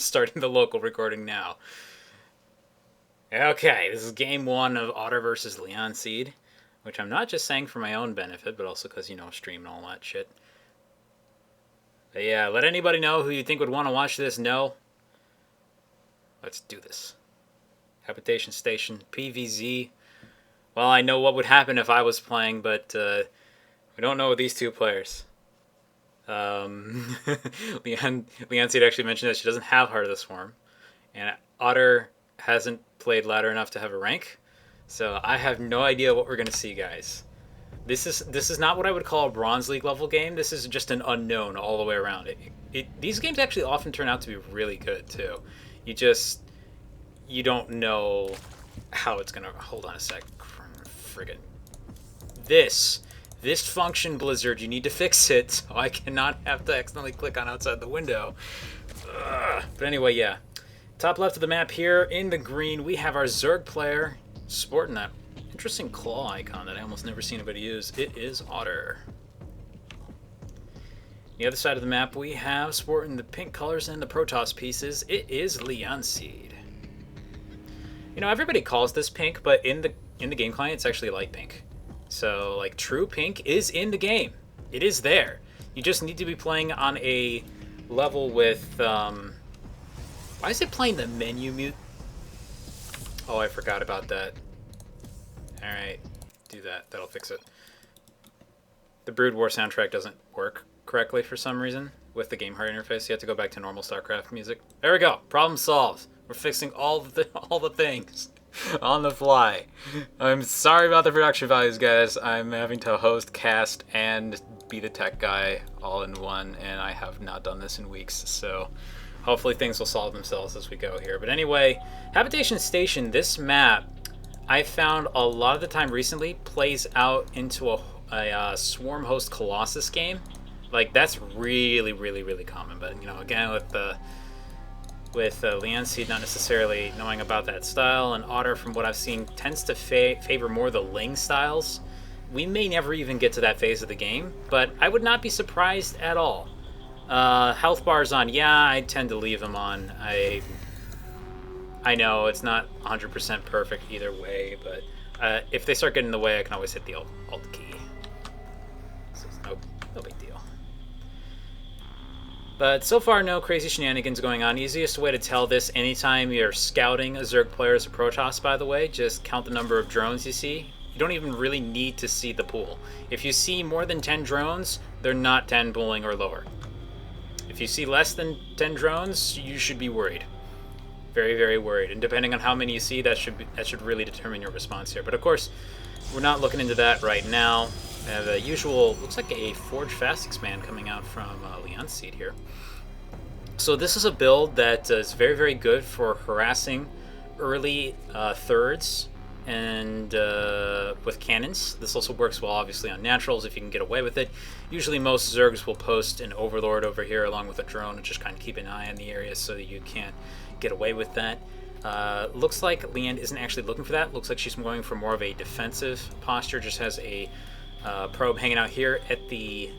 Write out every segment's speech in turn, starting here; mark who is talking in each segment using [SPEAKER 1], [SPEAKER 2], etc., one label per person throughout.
[SPEAKER 1] Starting the local recording now. Okay, this is game one of Ottr versus Leon Seed, which I'm not just saying for my own benefit, but also because, stream and all that shit. But yeah, let anybody know who you think would want to watch this know. Let's do this. Habitation Station, PVZ. Well, I know what would happen if I was playing, but we don't know these two players. Leon Seed actually mentioned that she doesn't have Heart of the Swarm, and Ottr hasn't played ladder enough to have a rank, so I have no idea what we're gonna see, guys. This is not what I would call a Bronze League level game. This is just an unknown all the way around. These games actually often turn out to be really good too. You don't know how it's gonna. Hold on a sec. Friggin' this function, Blizzard, you need to fix it so I cannot have to accidentally click on outside the window. But anyway, yeah. Top left of the map here, in the green, we have our Zerg player sporting that interesting claw icon that I almost never seen anybody use. It is Ottr. The other side of the map, we have sporting the pink colors and the Protoss pieces. It is Leon Seed. Everybody calls this pink, but in the game client, it's actually light pink. So, like, true pink is in the game. It is there. You just need to be playing on a level with, why is it playing the menu mute? Oh, I forgot about that. Alright, do that. That'll fix it. The Brood War soundtrack doesn't work correctly for some reason with the game heart interface. You have to go back to normal StarCraft music. There we go. Problem solved. We're fixing all the things on the fly. I'm sorry about the production values, guys. I'm having to host, cast, and be the tech guy all in one, and I have not done this in weeks, so hopefully things will solve themselves as we go here. But anyway, Habitation Station, this map, I found a lot of the time recently plays out into a Swarm Host Colossus game. Like, that's really, really, really common. But, again, with Leon Seed not necessarily knowing about that style, and Ottr, from what I've seen, tends to favor more the Ling styles. We may never even get to that phase of the game, but I would not be surprised at all. Health bars on, yeah, I tend to leave them on. I know it's not 100% perfect either way, but if they start getting in the way, I can always hit the Alt key. So it's no big deal. But so far, no crazy shenanigans going on. Easiest way to tell this anytime you're scouting a Zerg player as a Protoss, by the way, just count the number of drones you see. You don't even really need to see the pool. If you see more than 10 drones, they're not 10 pooling or lower. If you see less than 10 drones, you should be worried. Very, very worried. And depending on how many you see, that should really determine your response here. But of course, we're not looking into that right now. We have a usual, looks like a Forge Fast Expand coming out from Leon Seed here. So this is a build that is very, very good for harassing early thirds and with cannons. This also works well, obviously, on naturals if you can get away with it. Usually most Zergs will post an Overlord over here along with a drone and just kind of keep an eye on the area so that you can't get away with that. Looks like Leanne isn't actually looking for that. Looks like she's going for more of a defensive posture. Just has a probe hanging out here at the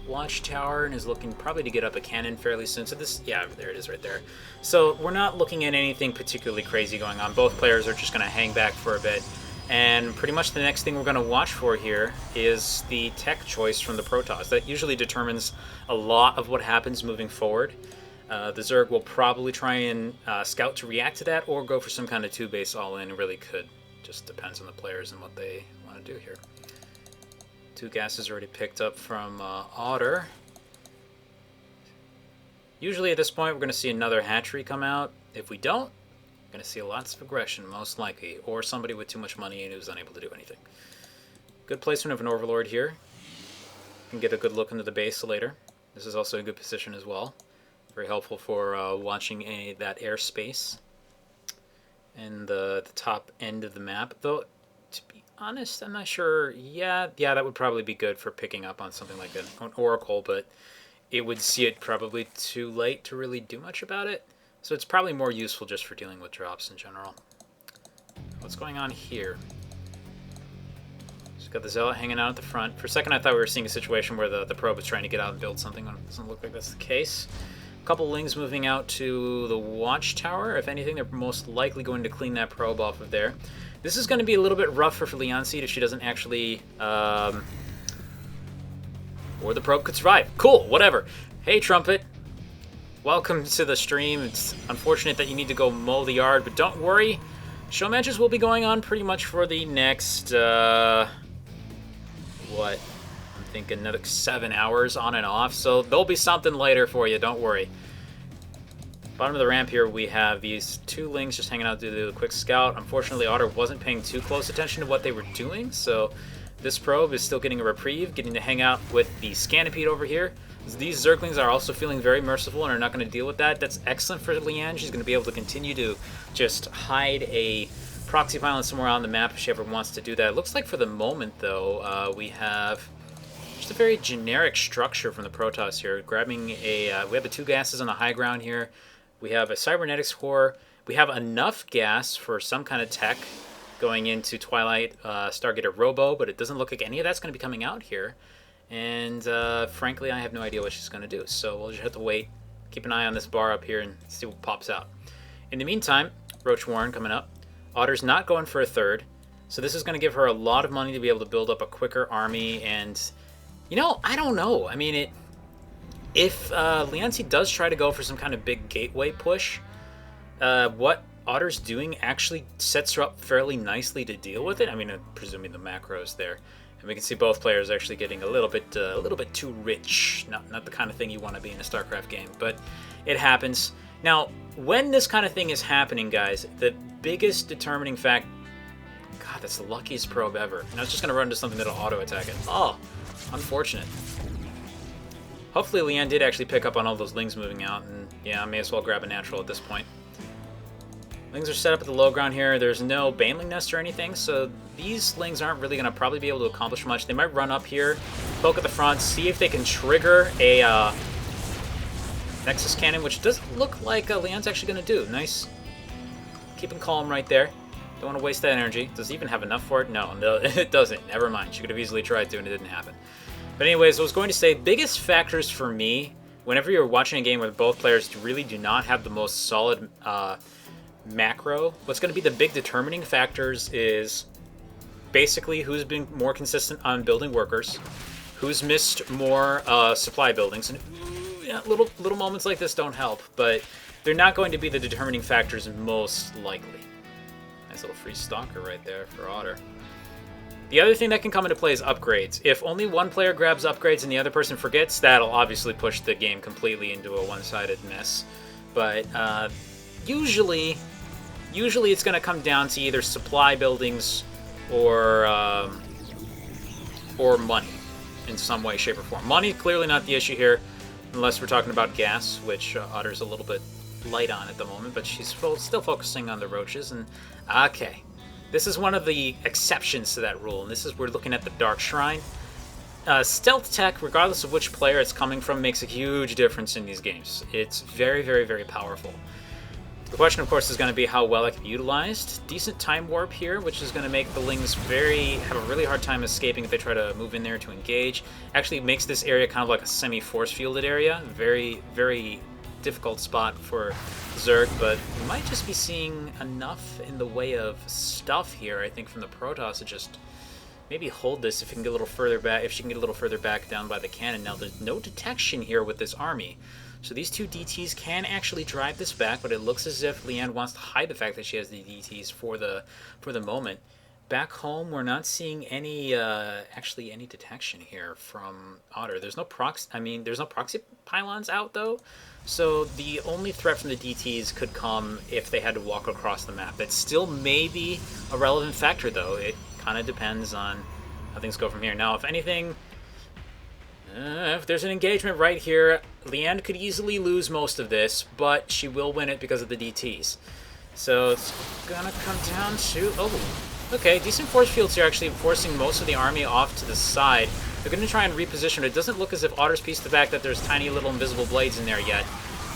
[SPEAKER 1] watchtower and is looking probably to get up a cannon fairly soon. So this, yeah, there it is right there. So we're not looking at anything particularly crazy going on. Both players are just going to hang back for a bit. And pretty much the next thing we're going to watch for here is the tech choice from the Protoss. That usually determines a lot of what happens moving forward. The Zerg will probably try and scout to react to that or go for some kind of 2-base all-in. It really could. Just depends on the players and what they want to do here. 2 gases already picked up from Ottr. Usually at this point we're going to see another hatchery come out. If we don't, we're going to see lots of aggression, most likely, or somebody with too much money and who's unable to do anything. Good placement of an Overlord here. You can get a good look into the base later. This is also a good position as well. Very helpful for watching that airspace and the top end of the map. Though, to be honest, I'm not sure. Yeah, that would probably be good for picking up on something like an Oracle, but it would see it probably too late to really do much about it. So it's probably more useful just for dealing with drops in general. What's going on here? Just got the Zealot hanging out at the front. For a second I thought we were seeing a situation where the probe was trying to get out and build something. It doesn't look like that's the case. A couple Lings moving out to the Watchtower. If anything, they're most likely going to clean that probe off of there. This is going to be a little bit rougher for Leonseed if she doesn't actually... or the probe could survive. Cool, whatever. Hey, Trumpet. Welcome to the stream. It's unfortunate that you need to go mow the yard, but don't worry. Showmatches will be going on pretty much for the next, what? I'm thinking another 7 hours on and off, so there'll be something later for you, don't worry. Bottom of the ramp here, we have these 2 Lings just hanging out to do a quick scout. Unfortunately, Ottr wasn't paying too close attention to what they were doing, so this probe is still getting a reprieve, getting to hang out with the Scanipede over here. These Zerglings are also feeling very merciful and are not going to deal with that. That's excellent for Leanne. She's going to be able to continue to just hide a proxy pylon somewhere on the map if she ever wants to do that. It looks like for the moment, though, we have just a very generic structure from the Protoss here. Grabbing a... we have the 2 gases on the high ground here. We have a Cybernetics core. We have enough gas for some kind of tech going into Twilight Stargater Robo, but it doesn't look like any of that's going to be coming out here. And frankly, I have no idea what she's going to do. So we'll just have to wait, keep an eye on this bar up here and see what pops out. In the meantime, Roach Warren coming up. Otter's not going for a 3rd. So this is going to give her a lot of money to be able to build up a quicker army. And, you know, I don't know. I mean, if Leonsi does try to go for some kind of big gateway push, what Otter's doing actually sets her up fairly nicely to deal with it. I mean, presuming the macros there. And we can see both players actually getting a little bit too rich. Not the kind of thing you want to be in a StarCraft game, but it happens. Now, when this kind of thing is happening, guys, the biggest determining fact... God, that's the luckiest probe ever. And I was just going to run into something that'll auto-attack it. Oh, unfortunate. Hopefully Leanne did actually pick up on all those Lings moving out, and yeah, I may as well grab a natural at this point. Lings are set up at the low ground here. There's no Baneling Nest or anything, so these Lings aren't really going to probably be able to accomplish much. They might run up here, poke at the front, see if they can trigger a Nexus Cannon, which doesn't look like Leon's actually going to do. Nice. Keeping calm right there. Don't want to waste that energy. Does it even have enough for it? No, it doesn't. Never mind. She could have easily tried to, and it didn't happen. But anyways, I was going to say, biggest factors for me, whenever you're watching a game where both players really do not have the most solid... macro, what's going to be the big determining factors is basically who's been more consistent on building workers, who's missed more supply buildings, and yeah, little moments like this don't help, but they're not going to be the determining factors most likely. Nice little free stalker right there for Ottr. The other thing that can come into play is upgrades. If only one player grabs upgrades and the other person forgets, that'll obviously push the game completely into a one-sided mess. But usually it's going to come down to either supply buildings or money in some way, shape, or form. Money, clearly not the issue here, unless we're talking about gas, which Otter's a little bit light on at the moment, but she's still focusing on the roaches. And okay, this is one of the exceptions to that rule, and this is we're looking at the Dark Shrine. Stealth tech, regardless of which player it's coming from, makes a huge difference in these games. It's very, very, very powerful. The question, of course, is going to be how well it can be utilized. Decent time warp here, which is going to make the Lings have a really hard time escaping if they try to move in there to engage. Actually makes this area kind of like a semi-force fielded area. Very, very difficult spot for Zerg, but we might just be seeing enough in the way of stuff here, I think, from the Protoss to just maybe hold this if it can get a little further back, if she can get a little further back down by the cannon. Now, there's no detection here with this army. So these 2 DTs can actually drive this back, but it looks as if Leanne wants to hide the fact that she has the DTs for the moment. Back home, we're not seeing any actually any detection here from Ottr. There's no proxy pylons out though. So the only threat from the DTs could come if they had to walk across the map. That still may be a relevant factor though. It kind of depends on how things go from here. Now, if anything, if there's an engagement right here, Leanne could easily lose most of this, but she will win it because of the DTs. So it's gonna come down to... Oh, okay, decent force fields here, actually forcing most of the army off to the side. They're gonna try and reposition it. It doesn't look as if Otter's pieced the fact that there's tiny little invisible blades in there yet.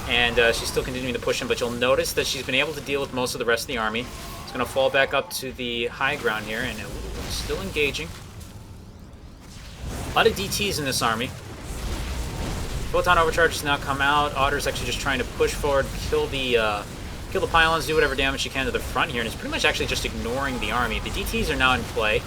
[SPEAKER 1] And she's still continuing to push him, but you'll notice that she's been able to deal with most of the rest of the army. It's gonna fall back up to the high ground here, and it's still engaging. A lot of DTs in this army. Photon overcharges now come out. Ottr's actually just trying to push forward, kill the pylons, do whatever damage she can to the front here, and it's pretty much actually just ignoring the army. The DTs are now in play,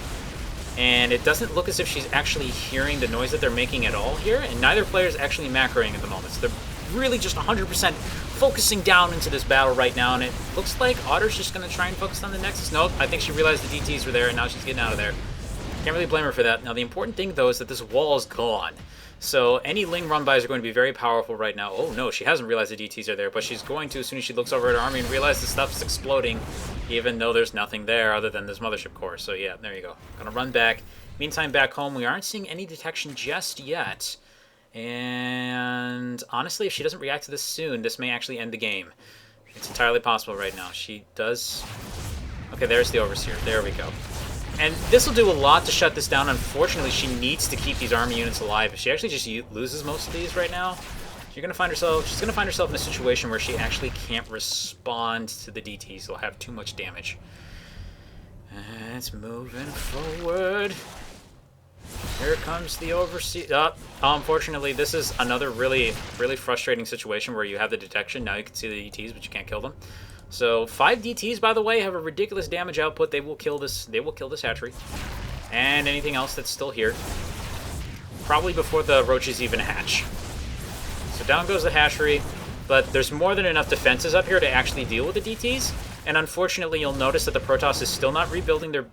[SPEAKER 1] and it doesn't look as if she's actually hearing the noise that they're making at all here, and neither player is actually macroing at the moment. So they're really just 100% focusing down into this battle right now, and it looks like Ottr's just going to try and focus on the Nexus. Nope, I think she realized the DTs were there, and now she's getting out of there. Can't really blame her for that. Now, the important thing, though, is that this wall is gone. So any Ling run-bys are going to be very powerful right now. Oh, no, she hasn't realized the DTs are there, but she's going to as soon as she looks over at her army and realizes the stuff's exploding, even though there's nothing there other than this mothership core. So, yeah, there you go. Gonna run back. Meantime, back home, we aren't seeing any detection just yet. And honestly, if she doesn't react to this soon, this may actually end the game. It's entirely possible right now. She does... Okay, there's the Overseer. There we go. And this will do a lot to shut this down. Unfortunately, she needs to keep these army units alive. If she actually just loses most of these right now, she's going to find herself in a situation where she actually can't respond to the DTs. She'll have too much damage. And it's moving forward. Here comes the Overseer. Unfortunately, this is another really, really frustrating situation where you have the detection. Now you can see the DTs, but you can't kill them. So 5 DTs, by the way, have a ridiculous damage output. They will kill this. They will kill this hatchery and anything else that's still here. Probably before the roaches even hatch. So down goes the hatchery, but there's more than enough defenses up here to actually deal with the DTs. And unfortunately, you'll notice that the Protoss is still not rebuilding their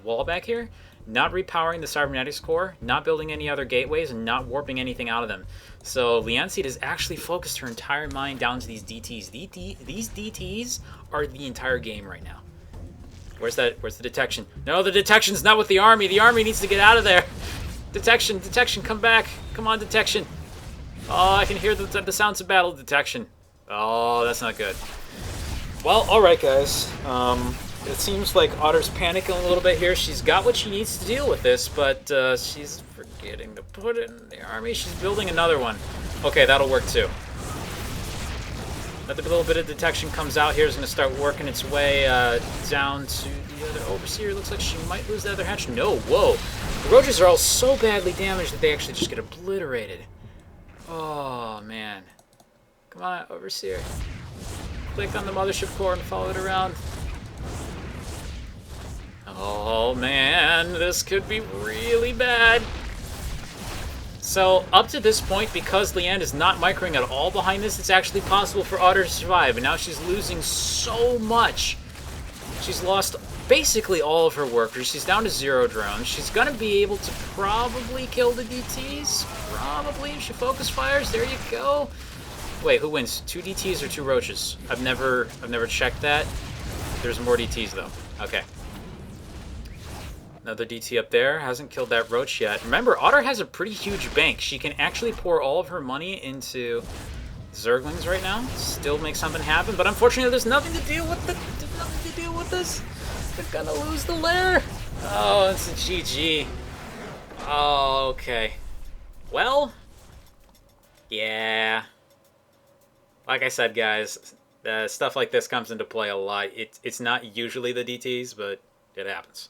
[SPEAKER 1] wall back here, not repowering the cybernetics core, not building any other gateways, and not warping anything out of them. So Lianseed has actually focused her entire mind down to these DTs. These DTs are the entire game right now. Where's the detection? No, the detection's not with the army. The army needs to get out of there. Detection, come back. Come on, detection. Oh, I can hear the sounds of battle. Detection. Oh, that's not good. Well, alright guys. It seems like Ottr's panicking a little bit here. She's got what she needs to deal with this, but she's forgetting to put it in the army. She's building another one. Okay, that'll work too. Another little bit of detection comes out here. Is going to start working its way down to the other Overseer. Looks like she might lose the other hatch. No, whoa. The roaches are all so badly damaged that they actually just get obliterated. Oh, man. Come on, Overseer. Click on the mothership core and follow it around. Oh man, this could be really bad. So up to this point, because Lian is not microing at all behind this, it's actually possible for Ottr to survive. And now she's losing so much. She's lost basically all of her workers. She's down to 0 drones. She's gonna be able to probably kill the DTs. Probably if she focus fires. There you go. Wait, who wins? 2 DTs or 2 roaches? I've never checked that. There's more DTs though. Okay. Another DT up there. Hasn't killed that roach yet. Remember, Ottr has a pretty huge bank. She can actually pour all of her money into Zerglings right now. Still make something happen, but unfortunately there's nothing to deal with. There's nothing to deal with this. They're gonna lose the lair. Oh, it's a GG. Oh, okay. Well, yeah. Like I said, guys, stuff like this comes into play a lot. It's not usually the DTs, but it happens.